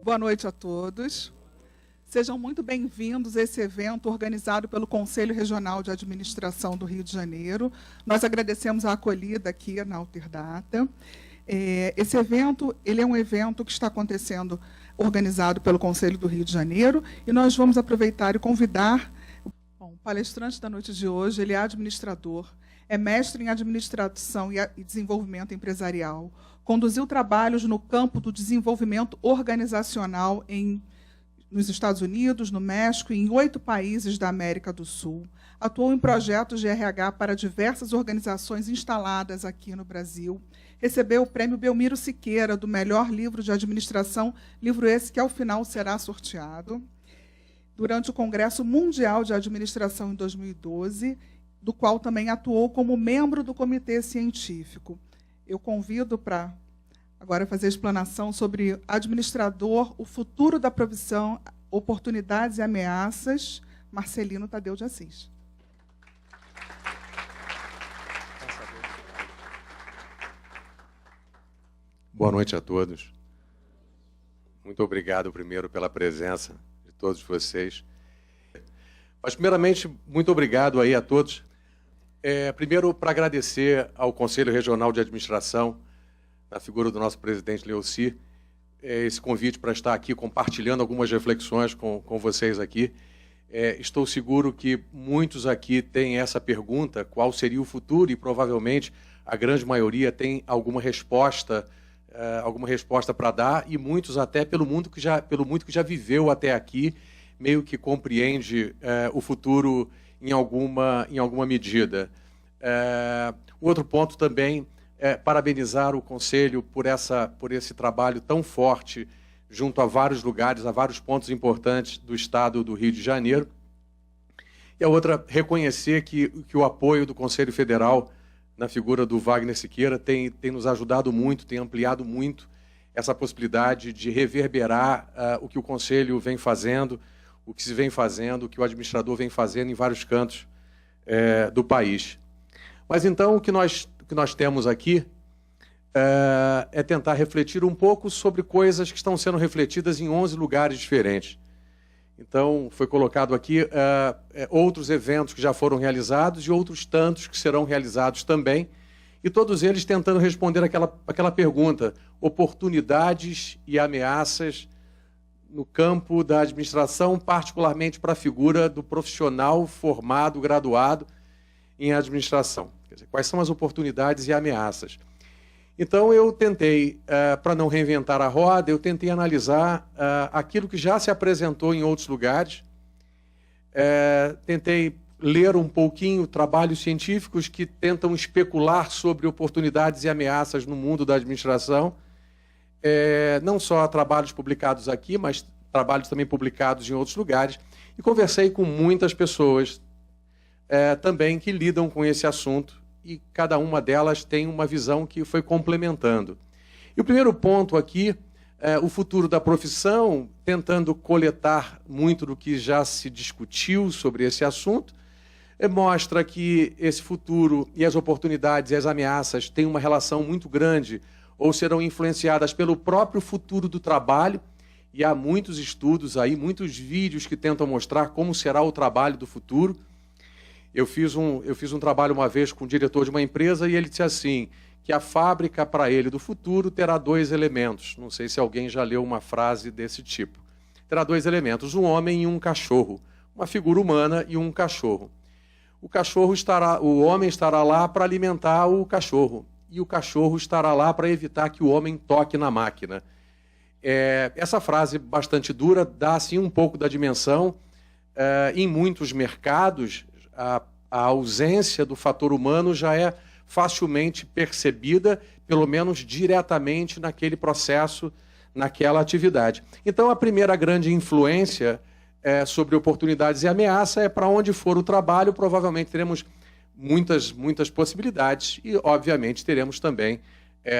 Boa noite a todos. Sejam muito bem-vindos a esse evento organizado pelo Conselho Regional de Administração do Rio de Janeiro. Nós agradecemos a acolhida aqui na Alterdata. Esse evento ele é um evento que está acontecendo, organizado pelo Conselho do Rio de Janeiro, e nós vamos aproveitar e convidar o palestrante da noite de hoje. Ele é administrador, é mestre em administração e desenvolvimento empresarial, conduziu trabalhos no campo do desenvolvimento organizacional nos Estados Unidos, no México e em 8 países da América do Sul. Atuou em projetos de RH para diversas organizações instaladas aqui no Brasil. Recebeu o prêmio Belmiro Siqueira do melhor livro de administração, livro esse que, ao final, será sorteado, durante o Congresso Mundial de Administração em 2012, do qual também atuou como membro do Comitê Científico. Eu convido para agora fazer a explanação sobre administrador, o futuro da profissão, oportunidades e ameaças, Marcelino Tadeu de Assis. Boa noite a todos. Muito obrigado, primeiro, pela presença de todos vocês. Mas, primeiramente, muito obrigado aí a todos. Primeiro, para agradecer ao Conselho Regional de Administração, na figura do nosso presidente Leoci, esse convite para estar aqui compartilhando algumas reflexões com vocês aqui. Estou seguro que muitos aqui têm essa pergunta, qual seria o futuro, e provavelmente a grande maioria tem alguma resposta para dar, e muitos até pelo muito que já viveu até aqui, meio que compreende o futuro em alguma medida. O outro ponto também é parabenizar o Conselho por esse trabalho tão forte junto a vários lugares, a vários pontos importantes do Estado do Rio de Janeiro. E a outra, reconhecer que o apoio do Conselho Federal, na figura do Wagner Siqueira, tem nos ajudado muito, tem ampliado muito essa possibilidade de reverberar o que o Conselho vem fazendo, o que se vem fazendo, o que o administrador vem fazendo em vários cantos do país. Mas, então, o que nós temos aqui é tentar refletir um pouco sobre coisas que estão sendo refletidas em 11 lugares diferentes. Então, foi colocado aqui outros eventos que já foram realizados e outros tantos que serão realizados também, e todos eles tentando responder aquela pergunta: oportunidades e ameaças no campo da administração, particularmente para a figura do profissional formado, graduado em administração. Quer dizer, quais são as oportunidades e ameaças? Então, eu tentei, para não reinventar a roda, eu tentei analisar aquilo que já se apresentou em outros lugares, tentei ler um pouquinho trabalhos científicos que tentam especular sobre oportunidades e ameaças no mundo da administração, não só trabalhos publicados aqui, mas trabalhos também publicados em outros lugares, e conversei com muitas pessoas também que lidam com esse assunto, e cada uma delas tem uma visão que foi complementando. E o primeiro ponto aqui, o futuro da profissão, tentando coletar muito do que já se discutiu sobre esse assunto, mostra que esse futuro e as oportunidades e as ameaças têm uma relação muito grande, ou serão influenciadas pelo próprio futuro do trabalho, e há muitos estudos aí, muitos vídeos que tentam mostrar como será o trabalho do futuro. Eu fiz um trabalho uma vez com o diretor de uma empresa e ele disse assim, que a fábrica para ele do futuro terá 2 elementos. Não sei se alguém já leu uma frase desse tipo. Terá 2 elementos, um homem e um cachorro, uma figura humana e um cachorro. O homem estará lá para alimentar o cachorro, e o cachorro estará lá para evitar que o homem toque na máquina. Essa frase bastante dura dá assim um pouco da dimensão. Em muitos mercados, a ausência do fator humano já é facilmente percebida, pelo menos diretamente naquele processo, naquela atividade. Então, a primeira grande influência sobre oportunidades e ameaça é para onde for o trabalho, provavelmente teremos muitas possibilidades e, obviamente, teremos também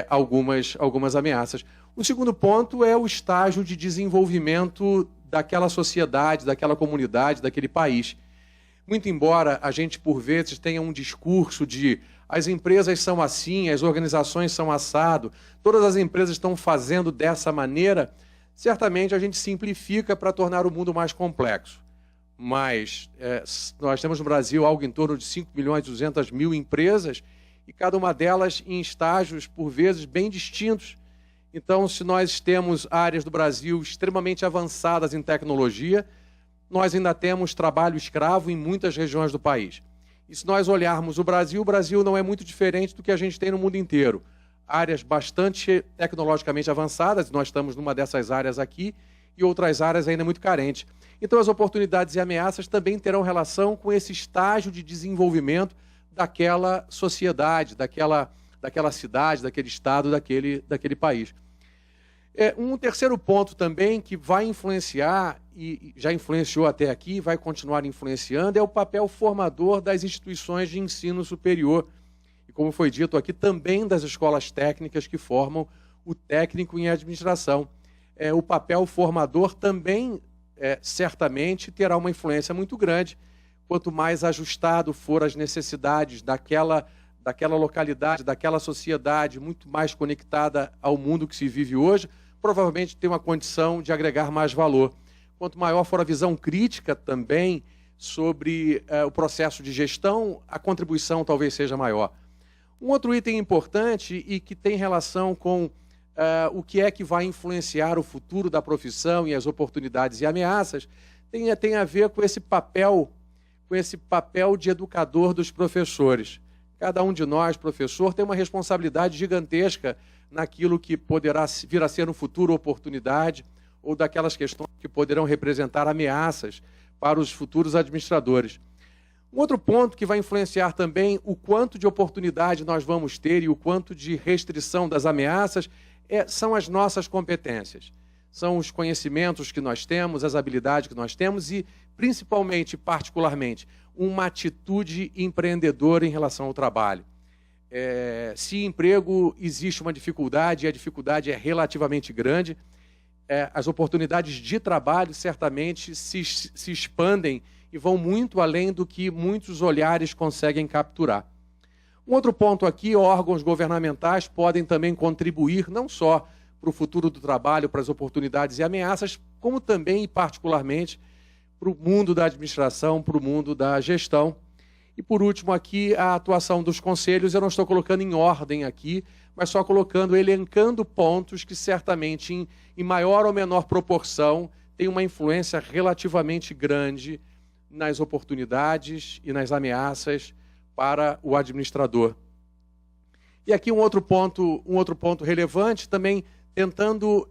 algumas ameaças. O segundo ponto é o estágio de desenvolvimento daquela sociedade, daquela comunidade, daquele país. Muito embora a gente, por vezes, tenha um discurso de as empresas são assim, as organizações são assado, todas as empresas estão fazendo dessa maneira, Certamente a gente simplifica para tornar o mundo mais complexo, mas nós temos no Brasil algo em torno de 5.200.000 empresas e cada uma delas em estágios, por vezes, bem distintos. Então, se nós temos áreas do Brasil extremamente avançadas em tecnologia, nós ainda temos trabalho escravo em muitas regiões do país. E se nós olharmos o Brasil não é muito diferente do que a gente tem no mundo inteiro. Áreas bastante tecnologicamente avançadas, nós estamos numa dessas áreas aqui, e outras áreas ainda muito carentes. Então, as oportunidades e ameaças também terão relação com esse estágio de desenvolvimento daquela sociedade, daquela cidade, daquele estado, daquele país. Um terceiro ponto também que vai influenciar, e já influenciou até aqui, vai continuar influenciando, é o papel formador das instituições de ensino superior. E como foi dito aqui, também das escolas técnicas que formam o técnico em administração. O papel formador também, certamente, terá uma influência muito grande. Quanto mais ajustado for às necessidades daquela localidade, daquela sociedade muito mais conectada ao mundo que se vive hoje, provavelmente tem uma condição de agregar mais valor. Quanto maior for a visão crítica também sobre o processo de gestão, a contribuição talvez seja maior. Um outro item importante e que tem relação com o que é que vai influenciar o futuro da profissão e as oportunidades e ameaças, tem a ver com esse papel de educador dos professores. Cada um de nós, professor, tem uma responsabilidade gigantesca naquilo que poderá vir a ser no futuro oportunidade ou daquelas questões que poderão representar ameaças para os futuros administradores. Um outro ponto que vai influenciar também o quanto de oportunidade nós vamos ter e o quanto de restrição das ameaças são as nossas competências. São os conhecimentos que nós temos, as habilidades que nós temos e, principalmente, particularmente, uma atitude empreendedora em relação ao trabalho. Se emprego existe uma dificuldade e a dificuldade é relativamente grande, as oportunidades de trabalho certamente se expandem e vão muito além do que muitos olhares conseguem capturar. Um outro ponto aqui, órgãos governamentais podem também contribuir não só para o futuro do trabalho, para as oportunidades e ameaças, como também e particularmente para o mundo da administração, para o mundo da gestão. E, por último, aqui, a atuação dos conselhos, eu não estou colocando em ordem aqui, mas só elencando pontos que certamente, em maior ou menor proporção, têm uma influência relativamente grande nas oportunidades e nas ameaças para o administrador. E aqui um outro ponto relevante, também tentando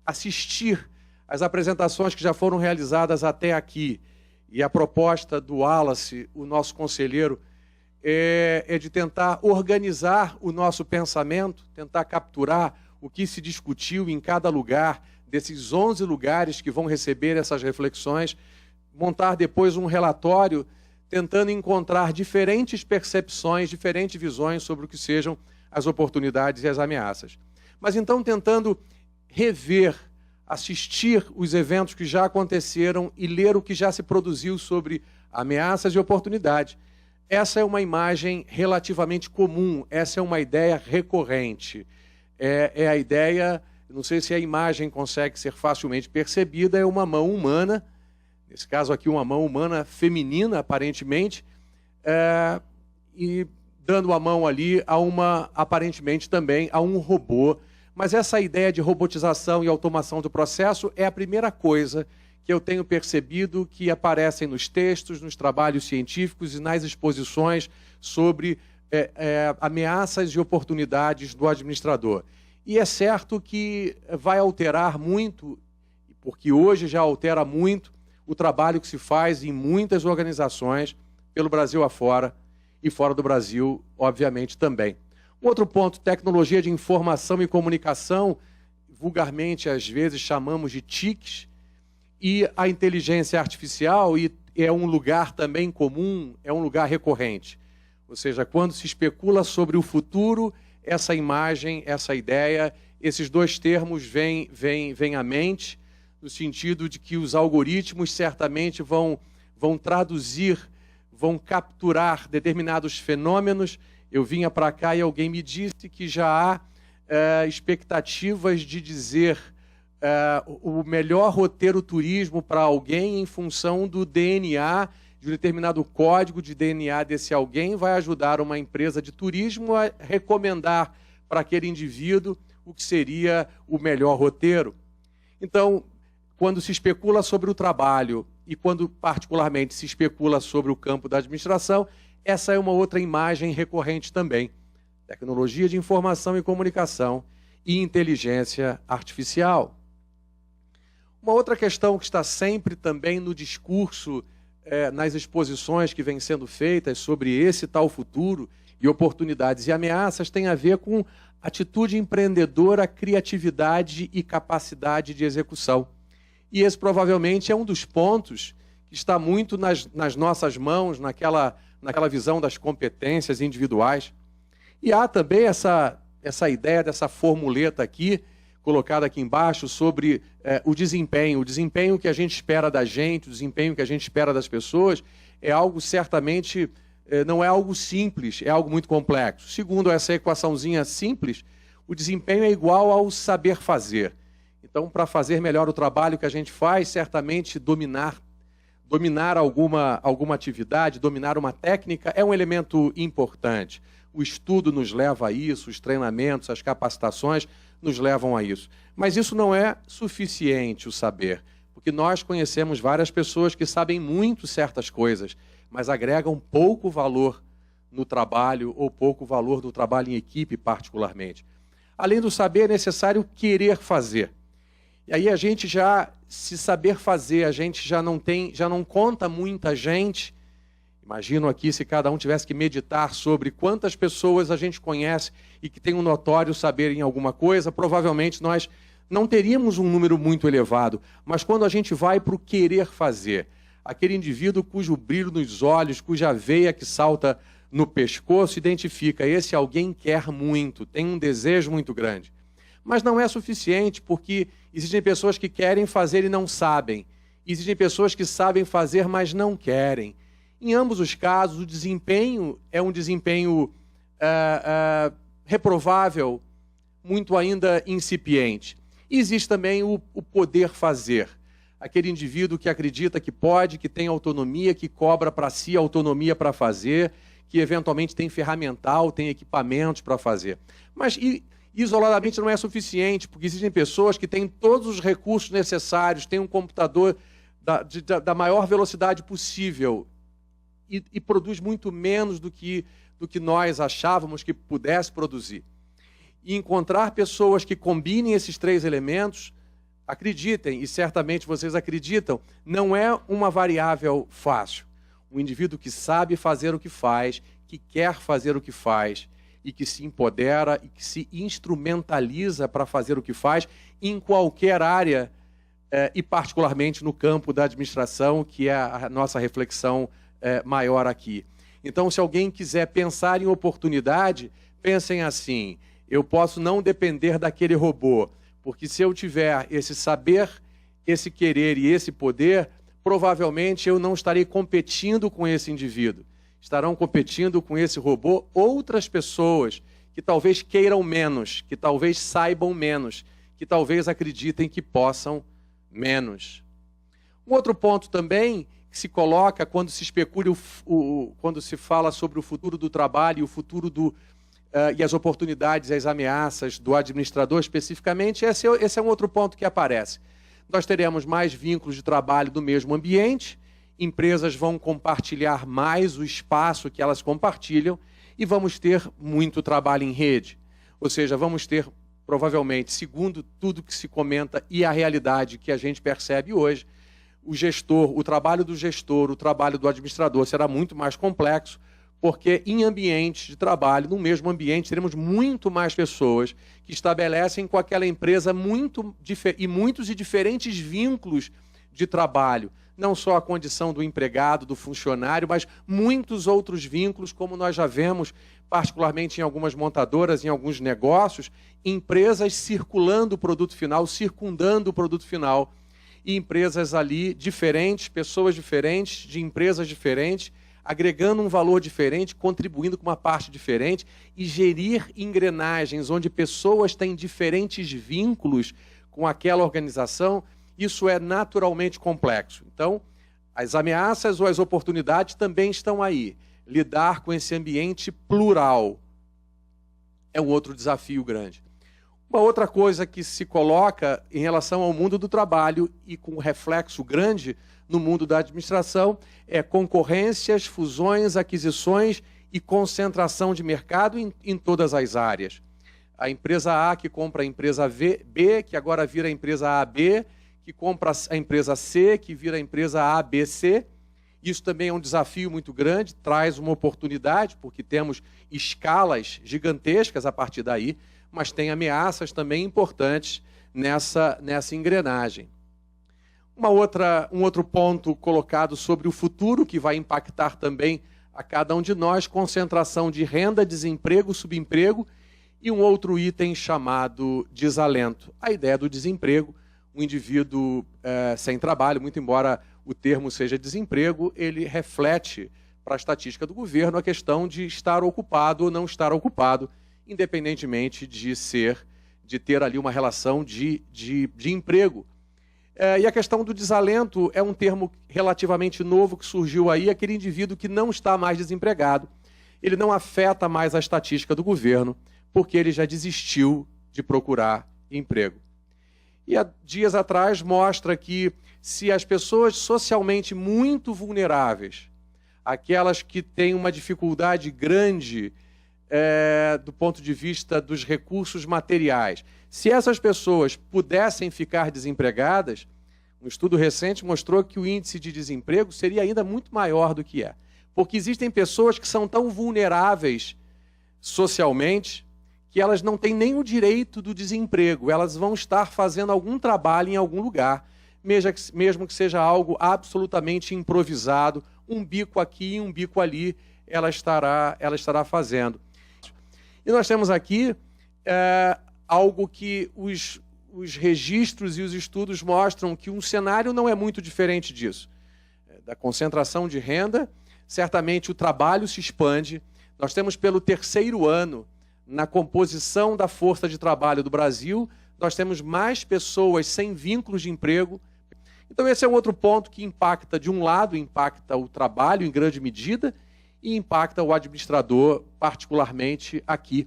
assistir às apresentações que já foram realizadas até aqui. E a proposta do Wallace, o nosso conselheiro, é de tentar organizar o nosso pensamento, tentar capturar o que se discutiu em cada lugar, desses 11 lugares que vão receber essas reflexões, montar depois um relatório tentando encontrar diferentes percepções, diferentes visões sobre o que sejam as oportunidades e as ameaças. Mas então tentando rever, assistir os eventos que já aconteceram e ler o que já se produziu sobre ameaças e oportunidades. Essa é uma imagem relativamente comum, essa é uma ideia recorrente. É a ideia, não sei se a imagem consegue ser facilmente percebida, é uma mão humana, nesse caso aqui uma mão humana feminina, aparentemente, e dando a mão ali aparentemente também a um robô. Mas essa ideia de robotização e automação do processo é a primeira coisa que eu tenho percebido que aparecem nos textos, nos trabalhos científicos e nas exposições sobre ameaças e oportunidades do administrador. E é certo que vai alterar muito, porque hoje já altera muito, o trabalho que se faz em muitas organizações, pelo Brasil afora e fora do Brasil, obviamente, também. Um outro ponto, tecnologia de informação e comunicação, vulgarmente, às vezes, chamamos de TICs, e a inteligência artificial é um lugar também comum, é um lugar recorrente. Ou seja, quando se especula sobre o futuro, essa imagem, essa ideia, esses dois termos vêm à mente, no sentido de que os algoritmos certamente vão traduzir, vão capturar determinados fenômenos. Eu vinha para cá e alguém me disse que já há expectativas de dizer o melhor roteiro turismo para alguém em função do DNA, de um determinado código de DNA desse alguém, vai ajudar uma empresa de turismo a recomendar para aquele indivíduo o que seria o melhor roteiro. Então, quando se especula sobre o trabalho e quando particularmente se especula sobre o campo da administração, essa é uma outra imagem recorrente também. Tecnologia de informação e comunicação e inteligência artificial. Uma outra questão que está sempre também no discurso, nas exposições que vêm sendo feitas sobre esse tal futuro e oportunidades e ameaças, tem a ver com atitude empreendedora, criatividade e capacidade de execução. E esse provavelmente é um dos pontos que está muito nas nossas mãos, naquela visão das competências individuais. E há também essa ideia dessa formuleta aqui, colocada aqui embaixo, sobre o desempenho que a gente espera da gente, o desempenho que a gente espera das pessoas, é algo certamente, não é algo simples, é algo muito complexo. Segundo essa equaçãozinha simples, o desempenho é igual ao saber fazer. Então, para fazer melhor o trabalho que a gente faz, certamente dominar alguma atividade, dominar uma técnica é um elemento importante. O estudo nos leva a isso, os treinamentos, as capacitações nos levam a isso. Mas isso não é suficiente, o saber, porque nós conhecemos várias pessoas que sabem muito certas coisas, mas agregam pouco valor no trabalho ou pouco valor no trabalho em equipe, particularmente. Além do saber, é necessário querer fazer. E aí a gente já, se saber fazer, a gente já não conta muita gente. Imagino aqui se cada um tivesse que meditar sobre quantas pessoas a gente conhece e que tem um notório saber em alguma coisa, provavelmente nós não teríamos um número muito elevado. Mas quando a gente vai para o querer fazer, aquele indivíduo cujo brilho nos olhos, cuja veia que salta no pescoço, identifica, esse alguém quer muito, tem um desejo muito grande. Mas não é suficiente, porque existem pessoas que querem fazer e não sabem. Existem pessoas que sabem fazer, mas não querem. Em ambos os casos, o desempenho é um desempenho reprovável, muito ainda incipiente. E existe também o poder fazer. Aquele indivíduo que acredita que pode, que tem autonomia, que cobra para si autonomia para fazer, que eventualmente tem ferramental, tem equipamentos para fazer. Mas isoladamente não é suficiente, porque existem pessoas que têm todos os recursos necessários, têm um computador da maior velocidade possível e produz muito menos do que nós achávamos que pudesse produzir. E encontrar pessoas que combinem esses três elementos, acreditem, e certamente vocês acreditam, não é uma variável fácil. Um indivíduo que sabe fazer o que faz, que quer fazer o que faz, e que se empodera e que se instrumentaliza para fazer o que faz em qualquer área, e particularmente no campo da administração, que é a nossa reflexão maior aqui. Então, se alguém quiser pensar em oportunidade, pensem assim, eu posso não depender daquele robô, porque se eu tiver esse saber, esse querer e esse poder, provavelmente eu não estarei competindo com esse indivíduo. Estarão competindo com esse robô outras pessoas que talvez queiram menos, que talvez saibam menos, que talvez acreditem que possam menos. Um outro ponto também que se coloca quando se especula, quando se fala sobre o futuro do trabalho, o futuro e as oportunidades, as ameaças do administrador especificamente, esse é um outro ponto que aparece. Nós teremos mais vínculos de trabalho do mesmo ambiente, empresas vão compartilhar mais o espaço que elas compartilham e vamos ter muito trabalho em rede. Ou seja, vamos ter, provavelmente, segundo tudo que se comenta e a realidade que a gente percebe hoje, o trabalho do gestor, o trabalho do administrador será muito mais complexo, porque em ambientes de trabalho, no mesmo ambiente, teremos muito mais pessoas que estabelecem com aquela empresa muitos e diferentes vínculos de trabalho. Não só a condição do empregado, do funcionário, mas muitos outros vínculos, como nós já vemos, particularmente em algumas montadoras, em alguns negócios, empresas circulando o produto final, circundando o produto final, e empresas ali diferentes, pessoas diferentes, de empresas diferentes, agregando um valor diferente, contribuindo com uma parte diferente, e gerir engrenagens onde pessoas têm diferentes vínculos com aquela organização, isso é naturalmente complexo. Então, as ameaças ou as oportunidades também estão aí. Lidar com esse ambiente plural é um outro desafio grande. Uma outra coisa que se coloca em relação ao mundo do trabalho e com reflexo grande no mundo da administração é concorrências, fusões, aquisições e concentração de mercado em todas as áreas. A empresa A que compra a empresa B, que agora vira a empresa AB, que compra a empresa C, que vira a empresa ABC. Isso também é um desafio muito grande, traz uma oportunidade, porque temos escalas gigantescas a partir daí, mas tem ameaças também importantes nessa engrenagem. Um outro ponto colocado sobre o futuro, que vai impactar também a cada um de nós, concentração de renda, desemprego, subemprego, e um outro item chamado desalento. A ideia do desemprego, um indivíduo sem trabalho, muito embora o termo seja desemprego, ele reflete para a estatística do governo a questão de estar ocupado ou não estar ocupado, independentemente de ter ali uma relação de emprego. E a questão do desalento é um termo relativamente novo que surgiu aí, aquele indivíduo que não está mais desempregado, ele não afeta mais a estatística do governo, porque ele já desistiu de procurar emprego. E há dias atrás mostra que se as pessoas socialmente muito vulneráveis, aquelas que têm uma dificuldade grande do ponto de vista dos recursos materiais, se essas pessoas pudessem ficar desempregadas, um estudo recente mostrou que o índice de desemprego seria ainda muito maior do que é. Porque existem pessoas que são tão vulneráveis socialmente que elas não têm nem o direito do desemprego, elas vão estar fazendo algum trabalho em algum lugar, mesmo que seja algo absolutamente improvisado, um bico aqui, um bico ali, ela estará fazendo. E nós temos aqui algo que os registros e os estudos mostram que um cenário não é muito diferente disso. Da concentração de renda, certamente o trabalho se expande. Nós temos pelo terceiro ano, na composição da força de trabalho do Brasil, nós temos mais pessoas sem vínculos de emprego. Então esse é um outro ponto que impacta, de um lado, impacta o trabalho em grande medida e impacta o administrador, particularmente aqui.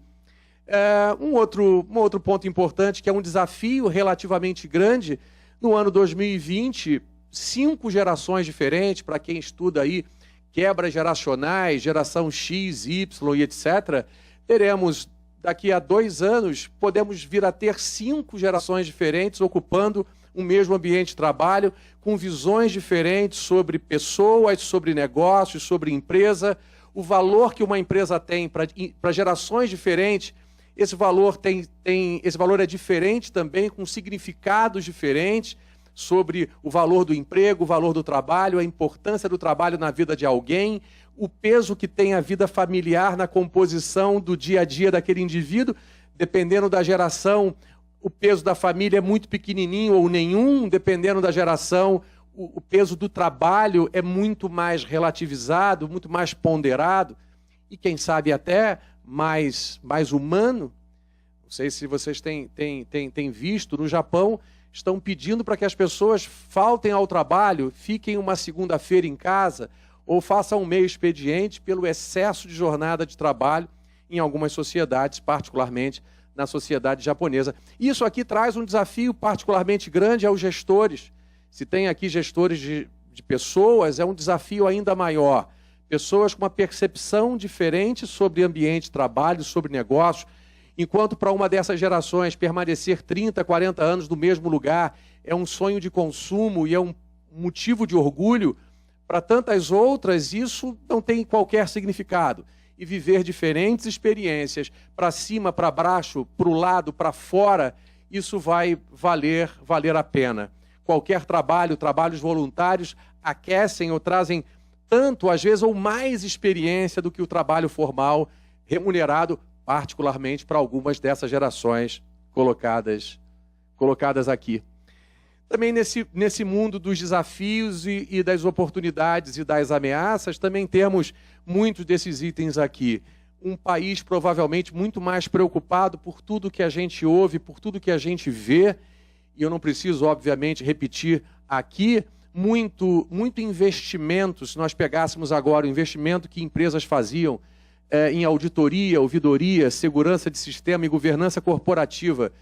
Um outro ponto importante, que é um desafio relativamente grande, no ano 2020, 5 gerações diferentes, para quem estuda aí quebras geracionais, geração X, Y e etc., teremos, daqui a 2 anos, podemos vir a ter 5 gerações diferentes ocupando o mesmo ambiente de trabalho, com visões diferentes sobre pessoas, sobre negócios, sobre empresa, o valor que uma empresa tem para gerações diferentes. Esse valor é diferente também, com significados diferentes sobre o valor do emprego, o valor do trabalho, a importância do trabalho na vida de alguém, o peso que tem a vida familiar na composição do dia a dia daquele indivíduo. Dependendo da geração, o peso da família é muito pequenininho ou nenhum, dependendo da geração, o peso do trabalho é muito mais relativizado, muito mais ponderado, e quem sabe até mais humano. Não sei se vocês têm visto, no Japão estão pedindo para que as pessoas faltem ao trabalho, fiquem uma segunda-feira em casa, ou façam um meio expediente pelo excesso de jornada de trabalho em algumas sociedades, particularmente na sociedade japonesa. Isso aqui traz um desafio particularmente grande aos gestores. Se tem aqui gestores de pessoas, é um desafio ainda maior. Pessoas com uma percepção diferente sobre ambiente de trabalho, sobre negócios, enquanto para uma dessas gerações permanecer 30, 40 anos no mesmo lugar é um sonho de consumo e é um motivo de orgulho, para tantas outras isso não tem qualquer significado. E viver diferentes experiências, para cima, para baixo, para o lado, para fora, isso vai valer a pena. Qualquer trabalho, trabalhos voluntários, aquecem ou trazem tanto, às vezes, ou mais experiência do que o trabalho formal, remunerado, particularmente para algumas dessas gerações colocadas aqui. Também nesse mundo dos desafios e das oportunidades e das ameaças, também temos muitos desses itens aqui. Um país provavelmente muito mais preocupado por tudo que a gente ouve, por tudo que a gente vê, e eu não preciso, obviamente, repetir aqui, muito investimento, se nós pegássemos agora o investimento que empresas faziam em auditoria, ouvidoria, segurança de sistema e governança corporativa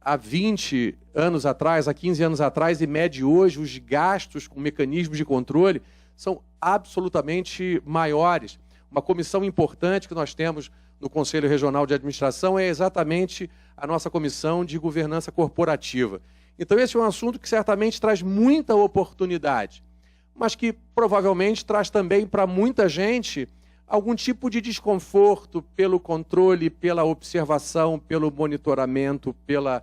há 20 anos atrás, há 15 anos atrás, e mede hoje os gastos com mecanismos de controle, são absolutamente maiores. Uma comissão importante que nós temos no Conselho Regional de Administração é exatamente a nossa comissão de governança corporativa. Então, esse é um assunto que certamente traz muita oportunidade, mas que provavelmente traz também para muita gente algum tipo de desconforto pelo controle, pela observação, pelo monitoramento, pelo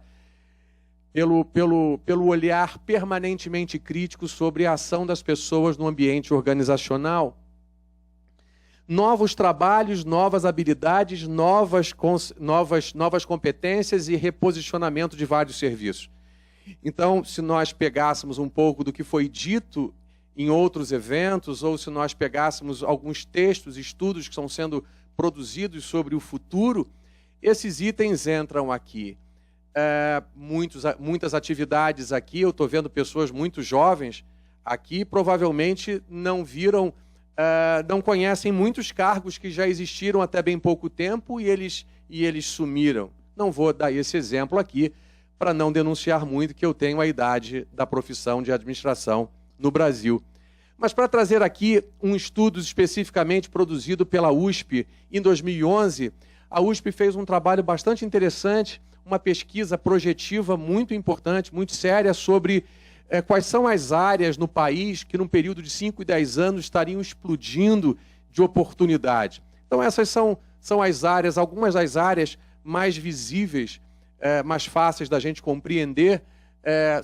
olhar permanentemente crítico sobre a ação das pessoas no ambiente organizacional. Novos trabalhos, novas habilidades, novas competências e reposicionamento de vários serviços. Então, se nós pegássemos um pouco do que foi dito em outros eventos, ou se nós pegássemos alguns textos, estudos que estão sendo produzidos sobre o futuro, esses itens entram aqui. Muitas atividades aqui, eu estou vendo pessoas muito jovens aqui, provavelmente não viram, não conhecem muitos cargos que já existiram até bem pouco tempo e eles sumiram. Não vou dar esse exemplo aqui, para não denunciar muito que eu tenho a idade da profissão de administração no Brasil. Mas para trazer aqui um estudo especificamente produzido pela USP em 2011, a USP fez um trabalho bastante interessante, uma pesquisa projetiva muito importante, muito séria, sobre quais são as áreas no país que, num período de 5 e 10 anos, estariam explodindo de oportunidade. Então, essas são as áreas, algumas das áreas mais visíveis, mais fáceis da gente compreender: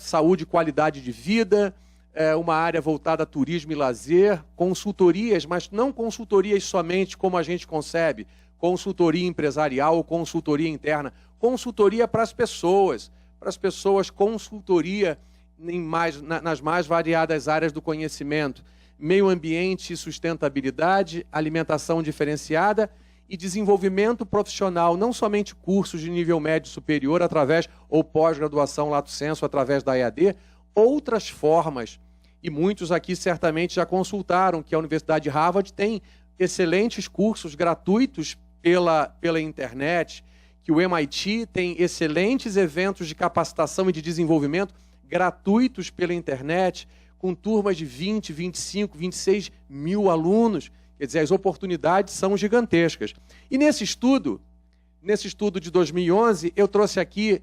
saúde e qualidade de vida, uma área voltada a turismo e lazer, consultorias, mas não consultorias somente como a gente concebe, consultoria empresarial ou consultoria interna, consultoria para as pessoas, consultoria nas mais variadas áreas do conhecimento, meio ambiente e sustentabilidade, alimentação diferenciada e desenvolvimento profissional, não somente cursos de nível médio superior através ou pós-graduação lato sensu através da EAD, outras formas, e muitos aqui certamente já consultaram que a Universidade de Harvard tem excelentes cursos gratuitos pela internet, que o MIT tem excelentes eventos de capacitação e de desenvolvimento gratuitos pela internet, com turmas de 20, 25, 26 mil alunos. Quer dizer, as oportunidades são gigantescas. E nesse estudo de 2011, eu trouxe aqui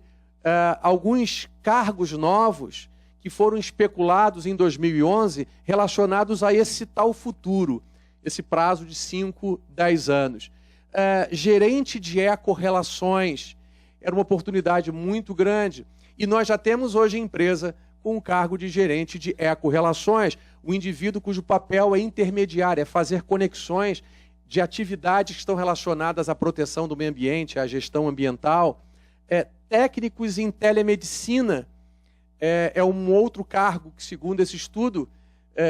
alguns cargos novos que foram especulados em 2011 relacionados a esse tal futuro, esse prazo de 5, 10 anos. Gerente de ecorrelações era uma oportunidade muito grande. E nós já temos hoje empresa com o cargo de gerente de ecorrelações, o indivíduo cujo papel é intermediário, é fazer conexões de atividades que estão relacionadas à proteção do meio ambiente, à gestão ambiental. Técnicos em telemedicina é um outro cargo que, segundo esse estudo,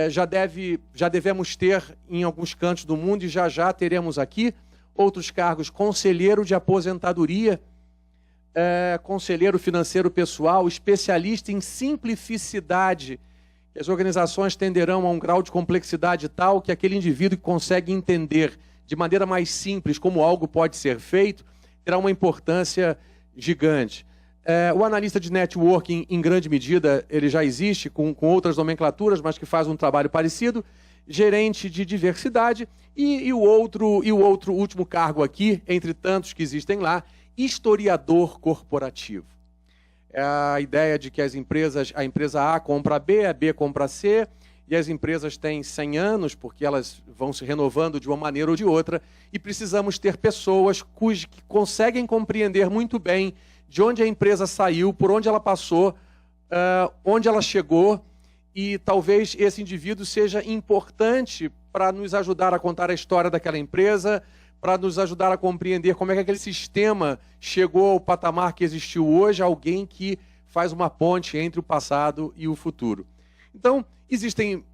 já devemos ter em alguns cantos do mundo e já teremos aqui. Outros cargos: conselheiro de aposentadoria, conselheiro financeiro pessoal, especialista em simplificidade. As organizações tenderão a um grau de complexidade tal que aquele indivíduo que consegue entender de maneira mais simples como algo pode ser feito terá uma importância gigante. O analista de networking, em grande medida, ele já existe com outras nomenclaturas, mas que faz um trabalho parecido. Gerente de diversidade e o último cargo aqui, entre tantos que existem lá, historiador corporativo. É a ideia de que a empresa A compra B, a B compra C, e as empresas têm 100 anos, porque elas vão se renovando de uma maneira ou de outra, e precisamos ter pessoas que conseguem compreender muito bem de onde a empresa saiu, por onde ela passou, onde ela chegou, e talvez esse indivíduo seja importante para nos ajudar a contar a história daquela empresa, para nos ajudar a compreender como é que aquele sistema chegou ao patamar que existiu hoje, alguém que faz uma ponte entre o passado e o futuro. Então, existem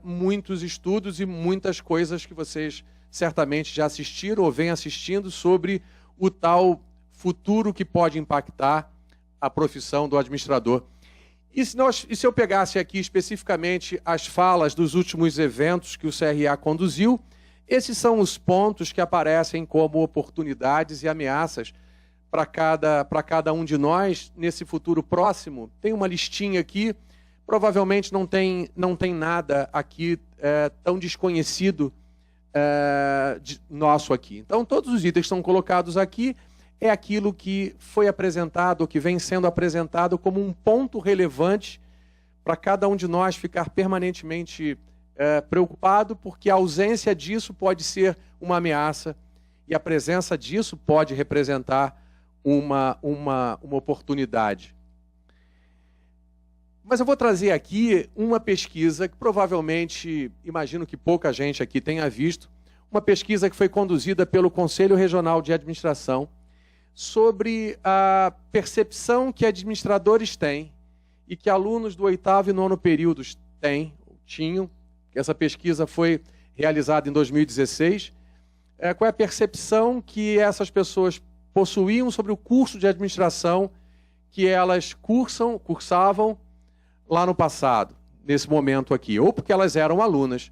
muitos estudos e muitas coisas que vocês certamente já assistiram ou vêm assistindo sobre o tal futuro que pode impactar a profissão do administrador. E se eu pegasse aqui especificamente as falas dos últimos eventos que o CRA conduziu, esses são os pontos que aparecem como oportunidades e ameaças para cada um de nós nesse futuro próximo. Tem uma listinha aqui, provavelmente não tem nada aqui tão desconhecido nosso aqui. Então, todos os itens que estão colocados aqui é aquilo que foi apresentado, ou que vem sendo apresentado como um ponto relevante para cada um de nós ficar permanentemente preocupado, porque a ausência disso pode ser uma ameaça e a presença disso pode representar uma oportunidade. Mas eu vou trazer aqui uma pesquisa que provavelmente, imagino que pouca gente aqui tenha visto, uma pesquisa que foi conduzida pelo Conselho Regional de Administração sobre a percepção que administradores têm e que alunos do 8º e 9º períodos tinham. Essa pesquisa foi realizada em 2016. Qual é a percepção que essas pessoas possuíam sobre o curso de administração que elas cursavam lá no passado, nesse momento aqui, ou porque elas eram alunas,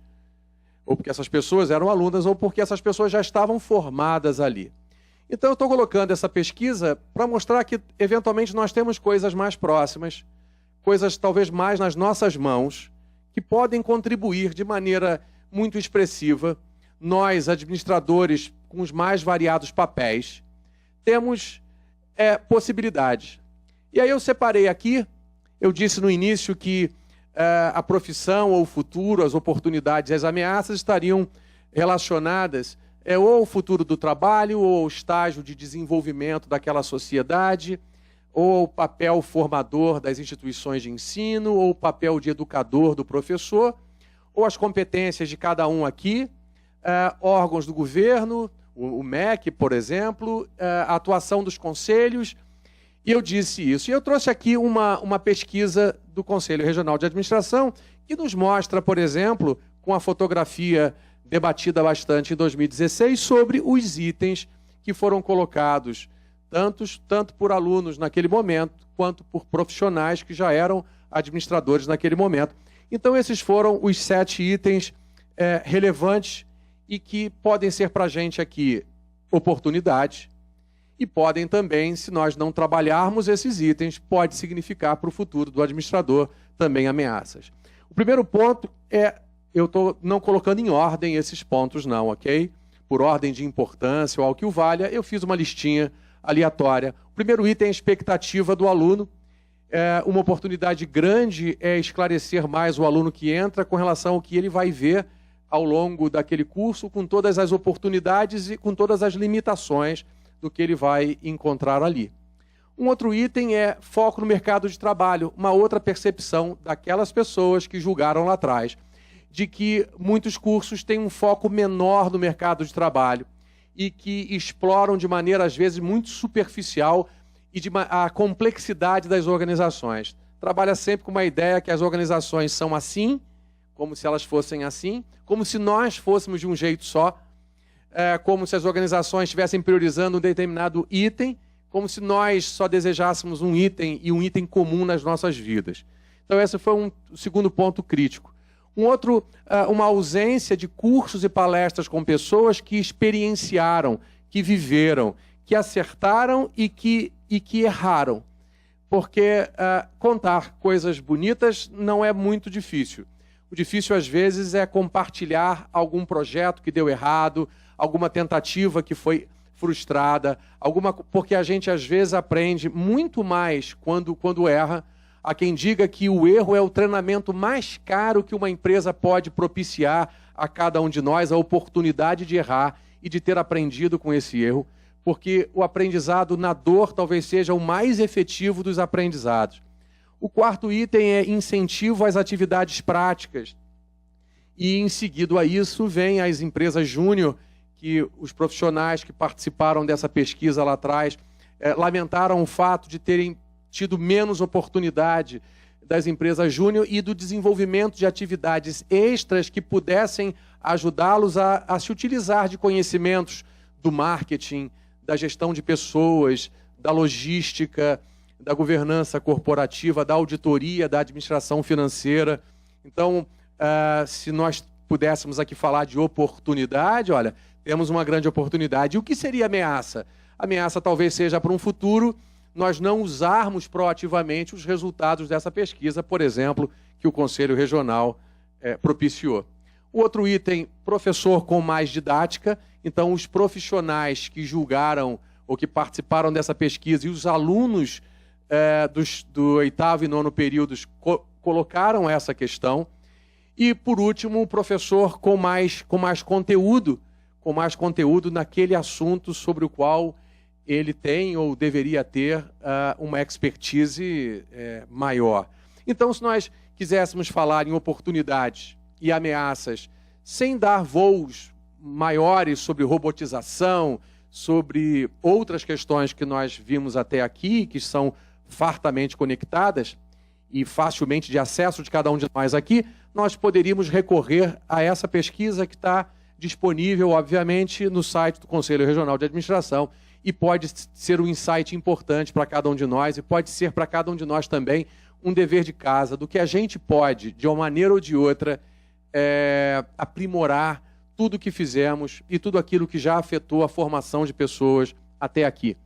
ou porque essas pessoas eram alunas, ou porque essas pessoas já estavam formadas ali. Então eu estou colocando essa pesquisa para mostrar que, eventualmente, nós temos coisas mais próximas, coisas talvez mais nas nossas mãos, que podem contribuir de maneira muito expressiva. Nós, administradores com os mais variados papéis, temos possibilidades. E aí eu separei aqui, eu disse no início que a profissão ou o futuro, as oportunidades e as ameaças estariam relacionadas ou ao futuro do trabalho, ou ao estágio de desenvolvimento daquela sociedade, ou ao papel formador das instituições de ensino, ou o papel de educador do professor, ou as competências de cada um aqui, órgãos do governo, o MEC, por exemplo, a atuação dos conselhos, e eu disse isso. E eu trouxe aqui uma pesquisa do Conselho Regional de Administração que nos mostra, por exemplo, com a fotografia debatida bastante em 2016, sobre os itens que foram colocados, tanto por alunos naquele momento, quanto por profissionais que já eram administradores naquele momento. Então, esses foram os 7 itens relevantes e que podem ser para a gente aqui oportunidades, e podem também, se nós não trabalharmos esses itens, pode significar para o futuro do administrador também ameaças. O primeiro ponto eu estou não colocando em ordem esses pontos não, ok? Por ordem de importância ou algo que o valha, eu fiz uma listinha aleatória. O primeiro item é a expectativa do aluno. Uma oportunidade grande é esclarecer mais o aluno que entra com relação ao que ele vai ver ao longo daquele curso, com todas as oportunidades e com todas as limitações do que ele vai encontrar ali. Um outro item é foco no mercado de trabalho, uma outra percepção daquelas pessoas que julgaram lá atrás, de que muitos cursos têm um foco menor no mercado de trabalho e que exploram de maneira, às vezes, muito superficial a complexidade das organizações. Trabalha sempre com uma ideia que as organizações são assim, como se elas fossem assim, como se nós fôssemos de um jeito só, como se as organizações estivessem priorizando um determinado item, como se nós só desejássemos um item e um item comum nas nossas vidas. Então, esse foi um segundo ponto crítico. Um outro, uma ausência de cursos e palestras com pessoas que experienciaram, que viveram, que acertaram e que erraram. Porque contar coisas bonitas não é muito difícil. O difícil, às vezes, é compartilhar algum projeto que deu errado, alguma tentativa que foi frustrada, porque a gente, às vezes, aprende muito mais quando erra. Há quem diga que o erro é o treinamento mais caro que uma empresa pode propiciar a cada um de nós, a oportunidade de errar e de ter aprendido com esse erro, porque o aprendizado na dor talvez seja o mais efetivo dos aprendizados. O quarto item é incentivo às atividades práticas. E, em seguida a isso, vem as empresas júnior, que os profissionais que participaram dessa pesquisa lá atrás lamentaram o fato de terem tido menos oportunidade das empresas júnior e do desenvolvimento de atividades extras que pudessem ajudá-los a se utilizar de conhecimentos do marketing, da gestão de pessoas, da logística, da governança corporativa, da auditoria, da administração financeira. Então, se nós pudéssemos aqui falar de oportunidade, olha, temos uma grande oportunidade. E o que seria ameaça? Ameaça talvez seja para um futuro nós não usarmos proativamente os resultados dessa pesquisa, por exemplo, que o Conselho Regional propiciou. O outro item, professor com mais didática. Então, os profissionais que julgaram ou que participaram dessa pesquisa e os alunos do 8º e 9º períodos colocaram essa questão. E, por último, o professor com mais conteúdo naquele assunto sobre o qual ele tem ou deveria ter uma expertise maior. Então, se nós quiséssemos falar em oportunidades e ameaças sem dar voos maiores sobre robotização, sobre outras questões que nós vimos até aqui, que são fartamente conectadas e facilmente de acesso de cada um de nós aqui, nós poderíamos recorrer a essa pesquisa que está disponível, obviamente, no site do Conselho Regional de Administração e pode ser um insight importante para cada um de nós e pode ser para cada um de nós também um dever de casa do que a gente pode, de uma maneira ou de outra, aprimorar tudo o que fizemos e tudo aquilo que já afetou a formação de pessoas até aqui.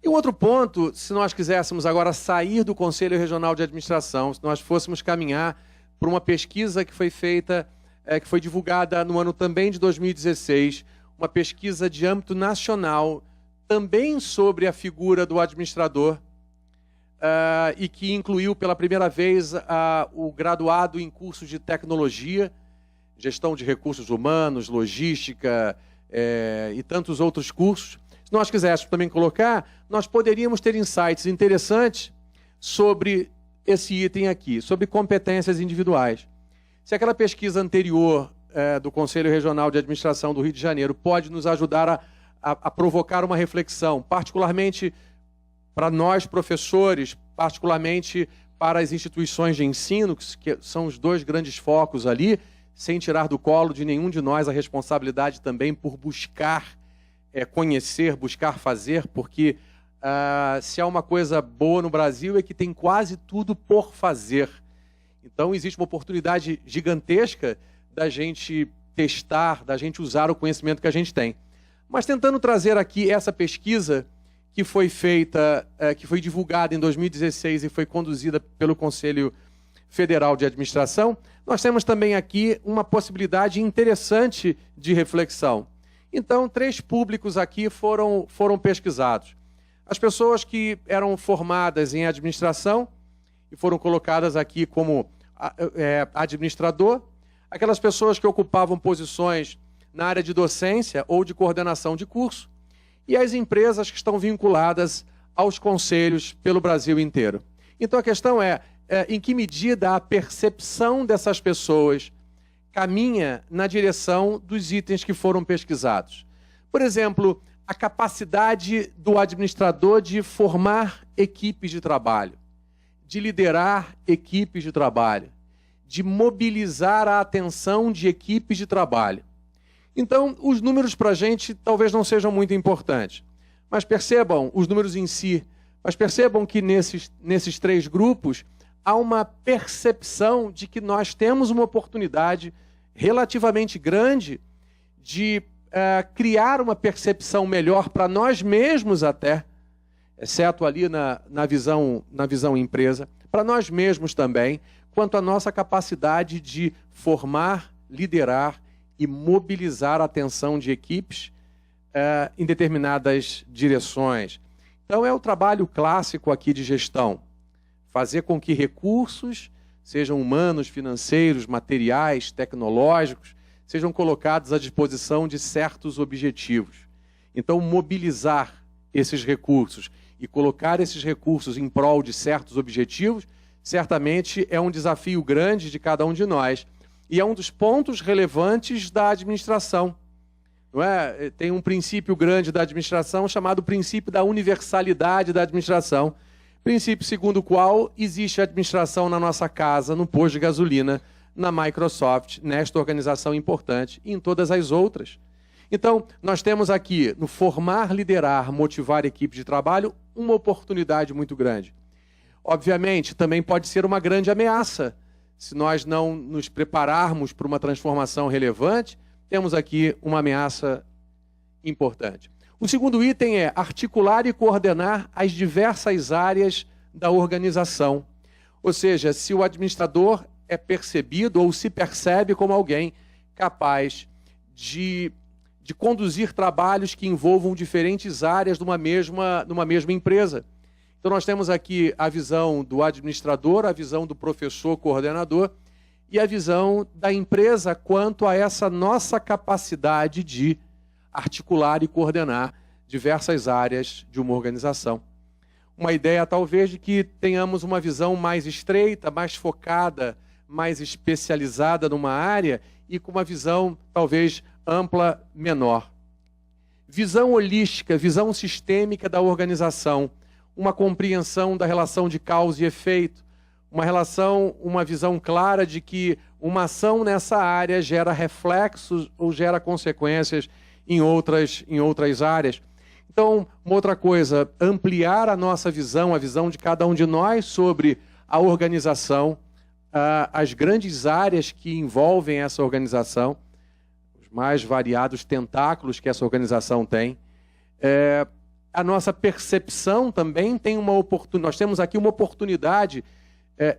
E um outro ponto, se nós quiséssemos agora sair do Conselho Regional de Administração, se nós fôssemos caminhar por uma pesquisa que foi feita, que foi divulgada no ano também de 2016, uma pesquisa de âmbito nacional, também sobre a figura do administrador, e que incluiu pela primeira vez o graduado em cursos de tecnologia, gestão de recursos humanos, logística e tantos outros cursos. Se nós quiséssemos também colocar, nós poderíamos ter insights interessantes sobre esse item aqui, sobre competências individuais. Se aquela pesquisa anterior do Conselho Regional de Administração do Rio de Janeiro pode nos ajudar a provocar uma reflexão, particularmente para nós, professores, particularmente para as instituições de ensino, que são os dois grandes focos ali, sem tirar do colo de nenhum de nós a responsabilidade também por buscar conhecer, buscar fazer, porque se há uma coisa boa no Brasil é que tem quase tudo por fazer. Então existe uma oportunidade gigantesca da gente testar, da gente usar o conhecimento que a gente tem. Mas tentando trazer aqui essa pesquisa que foi feita, que foi divulgada em 2016 e foi conduzida pelo Conselho Federal de Administração, nós temos também aqui uma possibilidade interessante de reflexão. Então, 3 públicos aqui foram pesquisados. As pessoas que eram formadas em administração e foram colocadas aqui como administrador, aquelas pessoas que ocupavam posições na área de docência ou de coordenação de curso, e as empresas que estão vinculadas aos conselhos pelo Brasil inteiro. Então, a questão em que medida a percepção dessas pessoas caminha na direção dos itens que foram pesquisados. Por exemplo, a capacidade do administrador de formar equipes de trabalho, de liderar equipes de trabalho, de mobilizar a atenção de equipes de trabalho. Então, os números para a gente talvez não sejam muito importantes, mas percebam os números em si, mas percebam que nesses 3 grupos há uma percepção de que nós temos uma oportunidade relativamente grande de criar uma percepção melhor para nós mesmos até, exceto ali na visão empresa, para nós mesmos também, quanto à nossa capacidade de formar, liderar e mobilizar a atenção de equipes em determinadas direções. Então, é o trabalho clássico aqui de gestão. Fazer com que recursos, sejam humanos, financeiros, materiais, tecnológicos, sejam colocados à disposição de certos objetivos. Então, mobilizar esses recursos e colocar esses recursos em prol de certos objetivos, certamente é um desafio grande de cada um de nós. E é um dos pontos relevantes da administração. Não é? Tem um princípio grande da administração chamado princípio da universalidade da administração. Princípio segundo o qual existe administração na nossa casa, no posto de gasolina, na Microsoft, nesta organização importante e em todas as outras. Então, nós temos aqui, no formar, liderar, motivar equipe de trabalho, uma oportunidade muito grande. Obviamente, também pode ser uma grande ameaça. Se nós não nos prepararmos para uma transformação relevante, temos aqui uma ameaça importante. O segundo item é articular e coordenar as diversas áreas da organização. Ou seja, se o administrador é percebido ou se percebe como alguém capaz de conduzir trabalhos que envolvam diferentes áreas numa mesma empresa. Então nós temos aqui a visão do administrador, a visão do professor coordenador e a visão da empresa quanto a essa nossa capacidade de articular e coordenar diversas áreas de uma organização. Uma ideia, talvez, de que tenhamos uma visão mais estreita, mais focada, mais especializada numa área e com uma visão, talvez, ampla, menor. Visão holística, visão sistêmica da organização, uma compreensão da relação de causa e efeito, uma visão clara de que uma ação nessa área gera reflexos ou gera consequências em outras áreas. Então, uma outra coisa, ampliar a nossa visão, a visão de cada um de nós sobre a organização, as grandes áreas que envolvem essa organização, os mais variados tentáculos que essa organização tem. A nossa percepção também tem uma oportunidade. Nós temos aqui uma oportunidade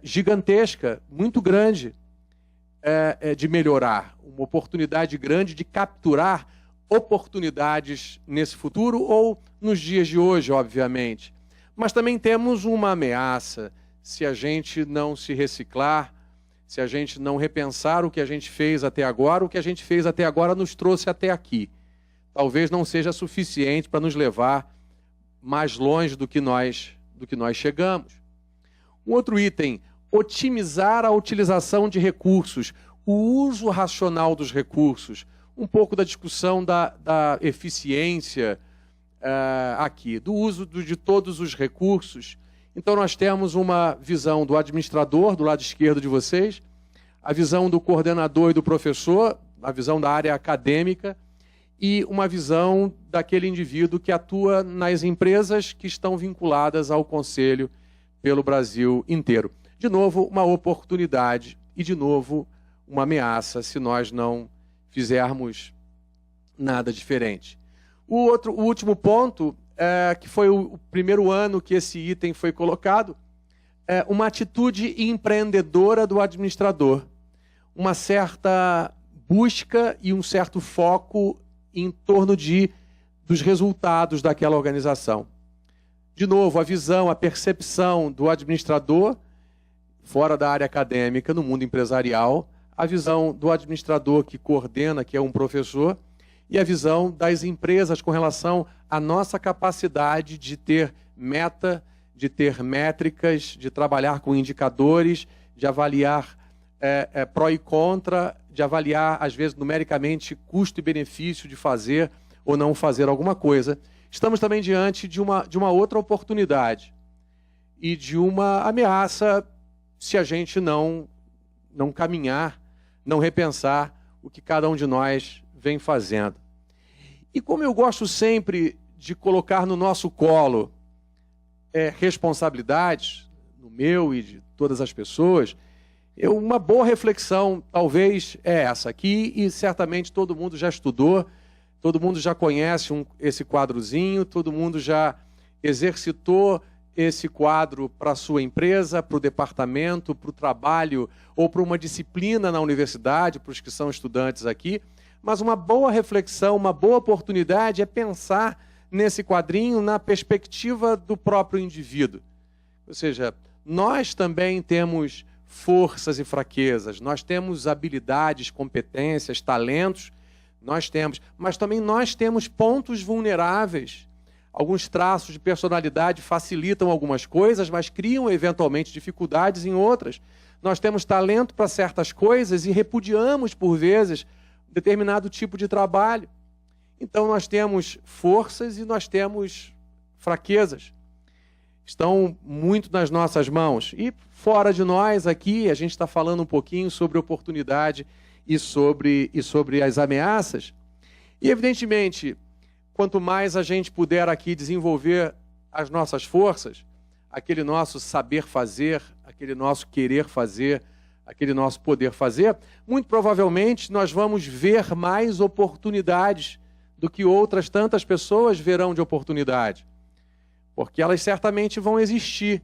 gigantesca, muito grande, de melhorar, uma oportunidade grande de capturar oportunidades nesse futuro ou nos dias de hoje, obviamente. Mas também temos uma ameaça se a gente não se reciclar, se a gente não repensar o que a gente fez até agora. O que a gente fez até agora nos trouxe até aqui. Talvez não seja suficiente para nos levar mais longe do que nós chegamos. Um outro item, otimizar a utilização de recursos, o uso racional dos recursos. Um pouco da discussão da eficiência aqui, do uso de todos os recursos. Então nós temos uma visão do administrador, do lado esquerdo de vocês, a visão do coordenador e do professor, a visão da área acadêmica, e uma visão daquele indivíduo que atua nas empresas que estão vinculadas ao Conselho pelo Brasil inteiro. De novo, uma oportunidade e, de novo, uma ameaça se nós não fizermos nada diferente. O último ponto, que foi o primeiro ano que esse item foi colocado, é uma atitude empreendedora do administrador, uma certa busca e um certo foco em torno dos resultados daquela organização. De novo, a visão, a percepção do administrador, fora da área acadêmica, no mundo empresarial, a visão do administrador que coordena, que é um professor, e a visão das empresas com relação à nossa capacidade de ter meta, de ter métricas, de trabalhar com indicadores, de avaliar pró e contra, de avaliar, às vezes, numericamente, custo e benefício de fazer ou não fazer alguma coisa. Estamos também diante de uma outra oportunidade e de uma ameaça se a gente não caminhar, não repensar o que cada um de nós vem fazendo. E como eu gosto sempre de colocar no nosso colo responsabilidades, no meu e de todas as pessoas, uma boa reflexão talvez é essa aqui, e certamente todo mundo já estudou, todo mundo já conhece esse quadrozinho, todo mundo já exercitou esse quadro para a sua empresa, para o departamento, para o trabalho ou para uma disciplina na universidade, para os que são estudantes aqui. Mas uma boa reflexão, uma boa oportunidade é pensar nesse quadrinho na perspectiva do próprio indivíduo. Ou seja, nós também temos forças e fraquezas, nós temos habilidades, competências, talentos, mas também nós temos pontos vulneráveis. Alguns traços de personalidade facilitam algumas coisas, mas criam eventualmente dificuldades em outras. Nós temos talento para certas coisas e repudiamos, por vezes, determinado tipo de trabalho. Então nós temos forças e nós temos fraquezas. Estão muito nas nossas mãos. E fora de nós aqui, a gente está falando um pouquinho sobre oportunidade e sobre as ameaças. E, evidentemente, quanto mais a gente puder aqui desenvolver as nossas forças, aquele nosso saber fazer, aquele nosso querer fazer, aquele nosso poder fazer, muito provavelmente nós vamos ver mais oportunidades do que outras tantas pessoas verão de oportunidade. Porque elas certamente vão existir,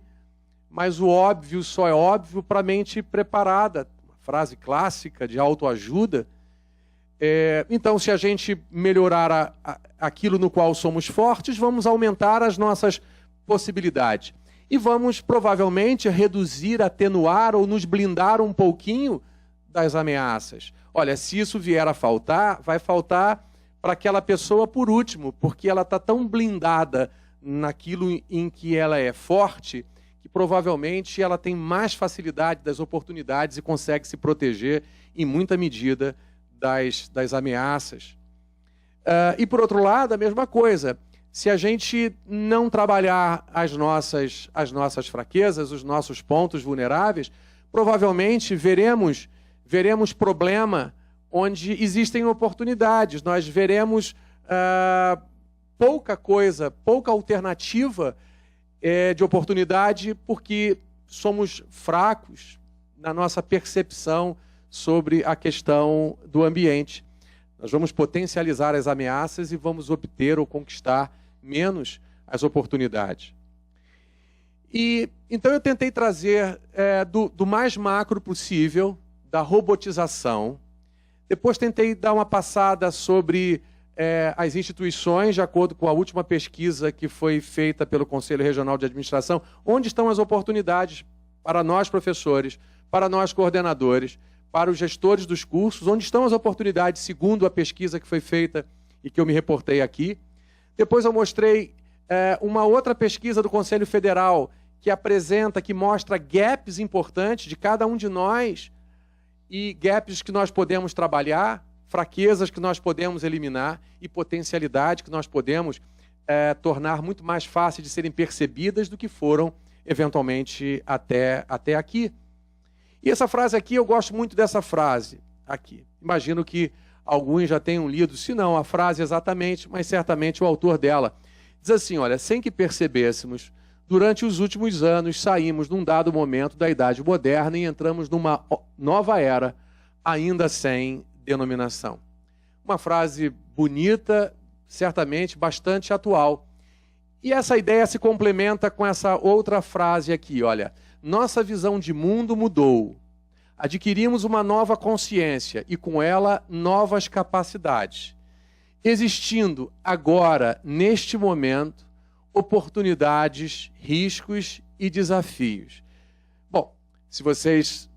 mas o óbvio só é óbvio para a mente preparada. Uma frase clássica de autoajuda. Então, se a gente melhorar aquilo no qual somos fortes, vamos aumentar as nossas possibilidades. E vamos, provavelmente, reduzir, atenuar ou nos blindar um pouquinho das ameaças. Olha, se isso vier a faltar, vai faltar para aquela pessoa por último, porque ela está tão blindada naquilo em que ela é forte, que provavelmente ela tem mais facilidade das oportunidades e consegue se proteger, em muita medida, das ameaças. E, por outro lado, a mesma coisa. Se a gente não trabalhar as nossas fraquezas, os nossos pontos vulneráveis, provavelmente veremos problema onde existem oportunidades. Nós veremos pouca coisa, pouca alternativa de oportunidade, porque somos fracos na nossa percepção sobre a questão do ambiente. Nós vamos potencializar as ameaças e vamos obter ou conquistar menos as oportunidades. E então eu tentei trazer do mais macro possível, da robotização. Depois tentei dar uma passada sobre as instituições, de acordo com a última pesquisa que foi feita pelo Conselho Regional de Administração, onde estão as oportunidades para nós professores, para nós coordenadores, para os gestores dos cursos, onde estão as oportunidades, segundo a pesquisa que foi feita e que eu me reportei aqui. Depois eu mostrei uma outra pesquisa do Conselho Federal que mostra gaps importantes de cada um de nós e gaps que nós podemos trabalhar, fraquezas que nós podemos eliminar e potencialidades que nós podemos tornar muito mais fáceis de serem percebidas do que foram, eventualmente, até aqui. E essa frase aqui, eu gosto muito dessa frase aqui. Imagino que alguns já tenham lido, se não a frase exatamente, mas certamente o autor dela. Diz assim, olha, sem que percebêssemos, durante os últimos anos saímos num dado momento da Idade Moderna e entramos numa nova era, ainda sem denominação. Uma frase bonita, certamente bastante atual. E essa ideia se complementa com essa outra frase aqui, olha. Nossa visão de mundo mudou. Adquirimos uma nova consciência e, com ela, novas capacidades. Existindo agora, neste momento, oportunidades, riscos e desafios. Bom, se vocês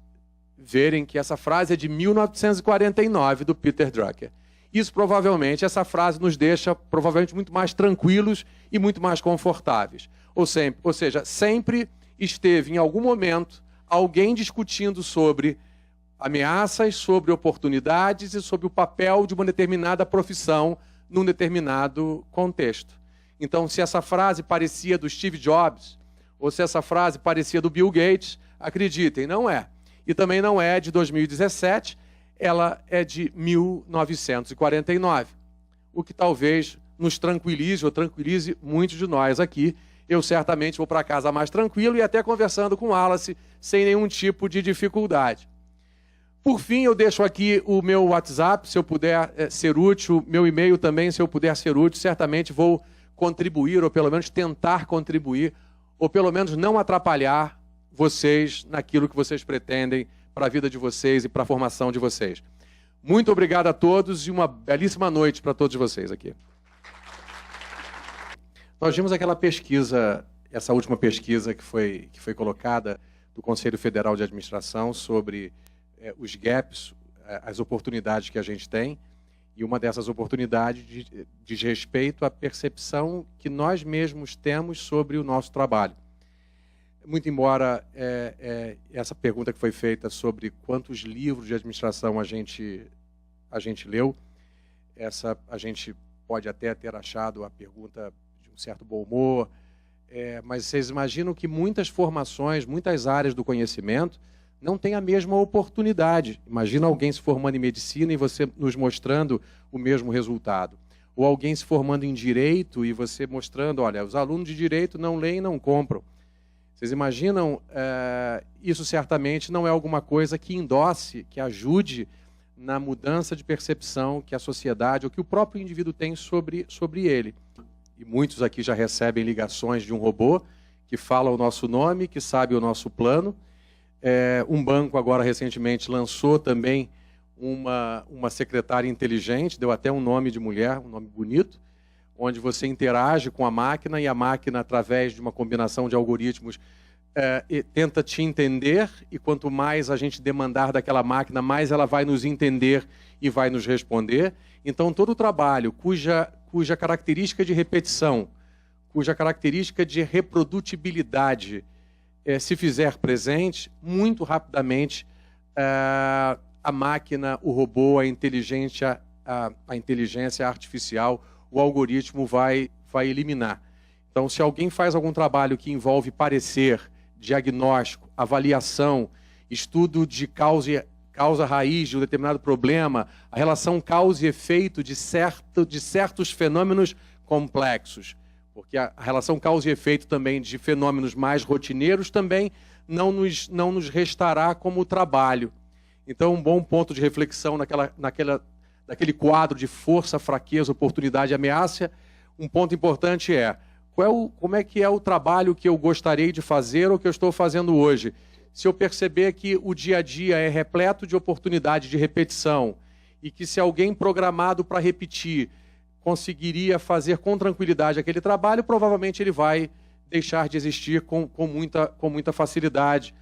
verem que essa frase é de 1949, do Peter Drucker. Essa frase nos deixa provavelmente muito mais tranquilos e muito mais confortáveis. Ou seja, sempre esteve em algum momento alguém discutindo sobre ameaças, sobre oportunidades e sobre o papel de uma determinada profissão num determinado contexto. Então, se essa frase parecia do Steve Jobs ou se essa frase parecia do Bill Gates, acreditem, não é. E também não é de 2017, ela é de 1949. O que talvez nos tranquilize ou tranquilize muitos de nós aqui. Eu certamente vou para casa mais tranquilo e até conversando com o Wallace sem nenhum tipo de dificuldade. Por fim, eu deixo aqui o meu WhatsApp, se eu puder ser útil, meu e-mail também, se eu puder ser útil, certamente vou contribuir, ou pelo menos tentar contribuir, ou pelo menos não atrapalhar vocês naquilo que vocês pretendem para a vida de vocês e para a formação de vocês. Muito obrigado a todos e uma belíssima noite para todos vocês aqui. Nós vimos aquela pesquisa, essa última pesquisa que foi colocada do Conselho Federal de Administração sobre os gaps, as oportunidades que a gente tem, e uma dessas oportunidades diz respeito à percepção que nós mesmos temos sobre o nosso trabalho. Muito embora essa pergunta que foi feita sobre quantos livros de administração a gente leu, a gente pode até ter achado a pergunta de um certo bom humor, mas vocês imaginam que muitas formações, muitas áreas do conhecimento não tem a mesma oportunidade. Imagina alguém se formando em medicina e você nos mostrando o mesmo resultado. Ou alguém se formando em direito e você mostrando, olha, os alunos de direito não leem e não compram. Vocês imaginam, isso certamente não é alguma coisa que endosse, que ajude na mudança de percepção que a sociedade ou que o próprio indivíduo tem sobre ele. E muitos aqui já recebem ligações de um robô que fala o nosso nome, que sabe o nosso plano. Um banco agora recentemente lançou também uma secretária inteligente, deu até um nome de mulher, um nome bonito, onde você interage com a máquina e a máquina, através de uma combinação de algoritmos, tenta te entender, e quanto mais a gente demandar daquela máquina, mais ela vai nos entender e vai nos responder. Então, todo o trabalho cuja característica de repetição, cuja característica de reprodutibilidade se fizer presente, muito rapidamente a máquina, o robô, a inteligência artificial, o algoritmo vai eliminar. Então, se alguém faz algum trabalho que envolve parecer, diagnóstico, avaliação, estudo de causa raiz de um determinado problema, a relação causa e efeito de certos fenômenos complexos, porque a relação causa e efeito também de fenômenos mais rotineiros também não nos restará como trabalho. Então, um bom ponto de reflexão naquele quadro de força, fraqueza, oportunidade e ameaça, um ponto importante como é que é o trabalho que eu gostaria de fazer ou que eu estou fazendo hoje? Se eu perceber que o dia a dia é repleto de oportunidade de repetição e que se alguém programado para repetir conseguiria fazer com tranquilidade aquele trabalho, provavelmente ele vai deixar de existir com muita facilidade.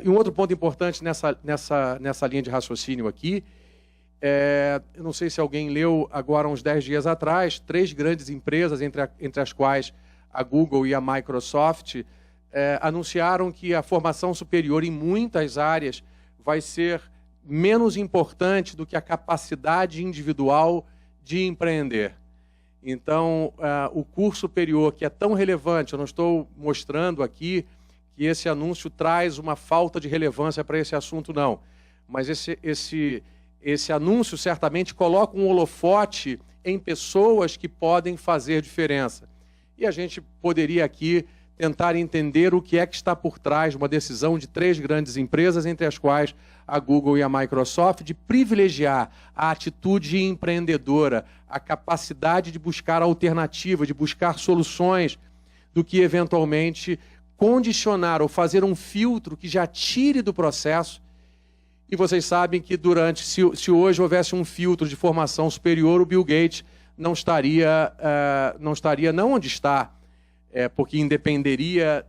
E um outro ponto importante nessa linha de raciocínio aqui, eu não sei se alguém leu agora, uns 10 dias atrás, 3 grandes empresas, entre as quais a Google e a Microsoft, anunciaram que a formação superior em muitas áreas vai ser menos importante do que a capacidade individual de empreender. Então, o curso superior, que é tão relevante, eu não estou mostrando aqui que esse anúncio traz uma falta de relevância para esse assunto, não. Mas esse anúncio certamente coloca um holofote em pessoas que podem fazer diferença. E a gente poderia aqui tentar entender o que é que está por trás de uma decisão de 3 grandes empresas, entre as quais a Google e a Microsoft, de privilegiar a atitude empreendedora, a capacidade de buscar alternativas, de buscar soluções, do que eventualmente condicionar ou fazer um filtro que já tire do processo. E vocês sabem que se hoje houvesse um filtro de formação superior, o Bill Gates não estaria onde está, porque independeria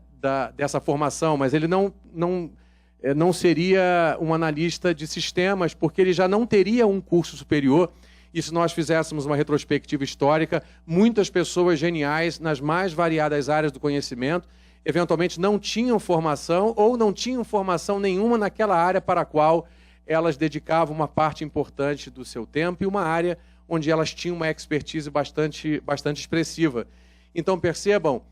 dessa formação, mas ele não seria um analista de sistemas, porque ele já não teria um curso superior. E se nós fizéssemos uma retrospectiva histórica, muitas pessoas geniais nas mais variadas áreas do conhecimento eventualmente não tinham formação ou não tinham formação nenhuma naquela área para a qual elas dedicavam uma parte importante do seu tempo e uma área onde elas tinham uma expertise bastante expressiva. Então, percebam,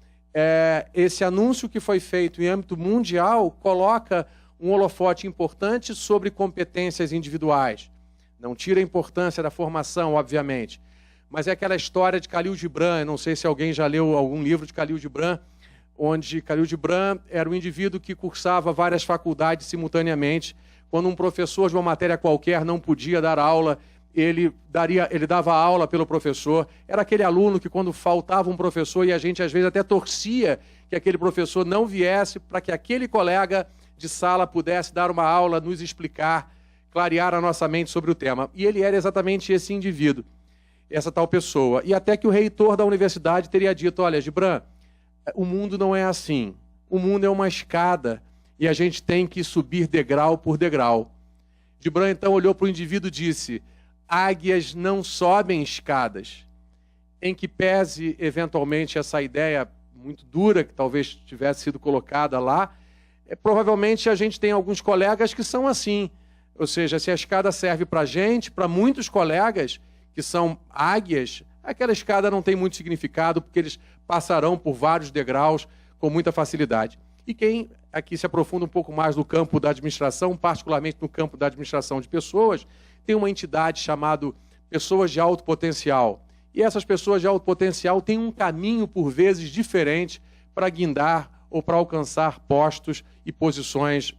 esse anúncio que foi feito em âmbito mundial coloca um holofote importante sobre competências individuais. Não tira a importância da formação, obviamente, mas é aquela história de Khalil Gibran. Eu não sei se alguém já leu algum livro de Khalil Gibran, onde Khalil Gibran era um indivíduo que cursava várias faculdades simultaneamente. Quando um professor de uma matéria qualquer não podia dar aula, ele dava aula pelo professor. Era aquele aluno que, quando faltava um professor, e a gente às vezes até torcia que aquele professor não viesse para que aquele colega de sala pudesse dar uma aula, nos explicar, clarear a nossa mente sobre o tema. E ele era exatamente esse indivíduo, essa tal pessoa. E até que o reitor da universidade teria dito: olha, Gibran, o mundo não é assim. O mundo é uma escada e a gente tem que subir degrau por degrau. Gibran então olhou para o indivíduo e disse: águias não sobem escadas. Em que pese, eventualmente, essa ideia muito dura que talvez tivesse sido colocada lá, provavelmente a gente tem alguns colegas que são assim. Ou seja, se a escada serve para a gente, para muitos colegas que são águias, aquela escada não tem muito significado, porque eles passarão por vários degraus com muita facilidade. E quem aqui se aprofunda um pouco mais no campo da administração, particularmente no campo da administração de pessoas, tem uma entidade chamada Pessoas de Alto Potencial. E essas pessoas de alto potencial têm um caminho, por vezes, diferente para guindar ou para alcançar postos e posições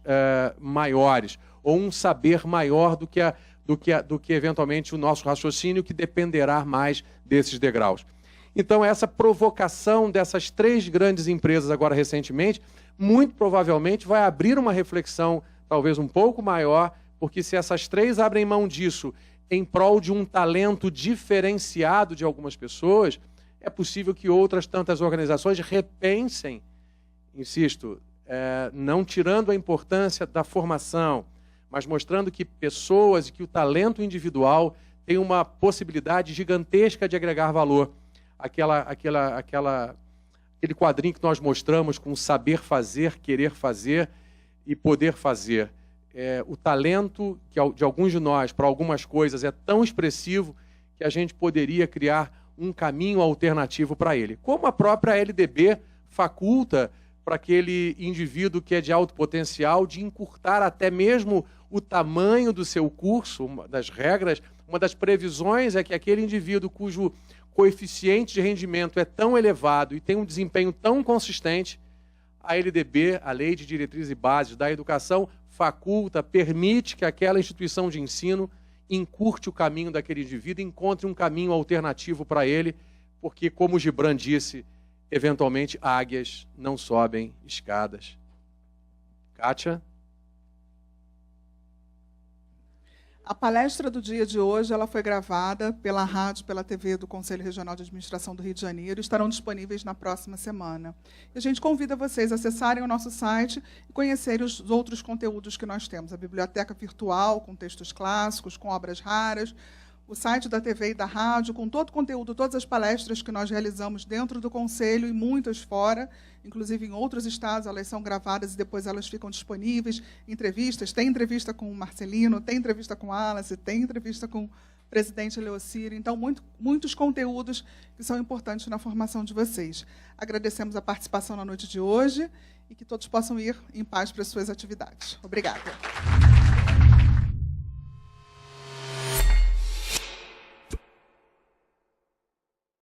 maiores, ou um saber maior do que eventualmente o nosso raciocínio, que dependerá mais desses degraus. Então, essa provocação dessas 3 grandes empresas agora recentemente, muito provavelmente vai abrir uma reflexão talvez um pouco maior, porque se essas 3 abrem mão disso em prol de um talento diferenciado de algumas pessoas, é possível que outras tantas organizações repensem, insisto, não tirando a importância da formação, mas mostrando que pessoas e que o talento individual tem uma possibilidade gigantesca de agregar valor. Aquele quadrinho que nós mostramos com saber fazer, querer fazer e poder fazer. O talento de alguns de nós para algumas coisas é tão expressivo que a gente poderia criar um caminho alternativo para ele. Como a própria LDB faculta para aquele indivíduo que é de alto potencial de encurtar até mesmo o tamanho do seu curso. Uma das regras, uma das previsões é que aquele indivíduo cujo coeficiente de rendimento é tão elevado e tem um desempenho tão consistente, a LDB, a Lei de Diretrizes e Bases da Educação, faculta, permite que aquela instituição de ensino encurte o caminho daquele indivíduo, encontre um caminho alternativo para ele, porque, como Gibran disse, eventualmente águias não sobem escadas. Kátia? A palestra do dia de hoje ela foi gravada pela rádio, pela TV do Conselho Regional de Administração do Rio de Janeiro e estarão disponíveis na próxima semana. E a gente convida vocês a acessarem o nosso site e conhecerem os outros conteúdos que nós temos. A biblioteca virtual, com textos clássicos, com obras raras, o site da TV e da rádio, com todo o conteúdo, todas as palestras que nós realizamos dentro do Conselho e muitas fora, inclusive em outros estados, elas são gravadas e depois elas ficam disponíveis, entrevistas, tem entrevista com o Marcelino, tem entrevista com o Wallace, tem entrevista com o presidente Leocírio, então muitos conteúdos que são importantes na formação de vocês. Agradecemos a participação na noite de hoje e que todos possam ir em paz para as suas atividades. Obrigada.